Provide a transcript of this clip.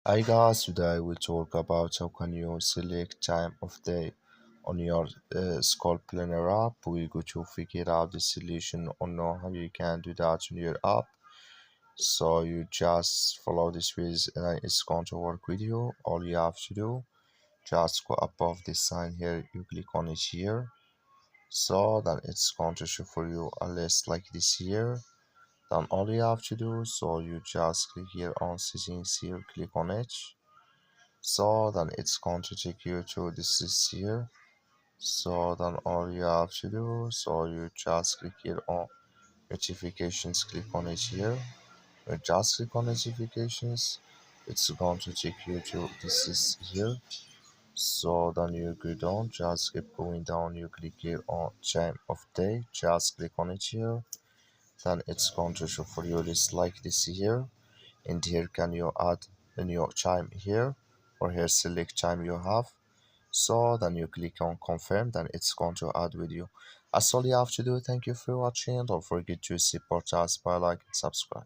Hi guys, today we'll talk about how can you select time of day on your school planner app. We're going to figure out the solution or know how you can do that on your app. So you just follow this with it's going to work with you. All you have to do, just go above this sign here, you click on it here. So then it's going to show for you a list like this here. Then all you have to do, so you just click here on settings here, click on it. So then it's going to take you to this is here. So then all you have to do, so you just click here on notifications, click on it here. You just click on notifications, it's going to take you to this is here. So then you go down, just keep going down, you click here on time of day, just click on it here. Then it's going to show for you list like this here. And here can you add a new time here, or here select time you have. So then you click on confirm, then it's going to add with you. That's all you have to do. Thank you for watching. Don't forget to support us by like and subscribe.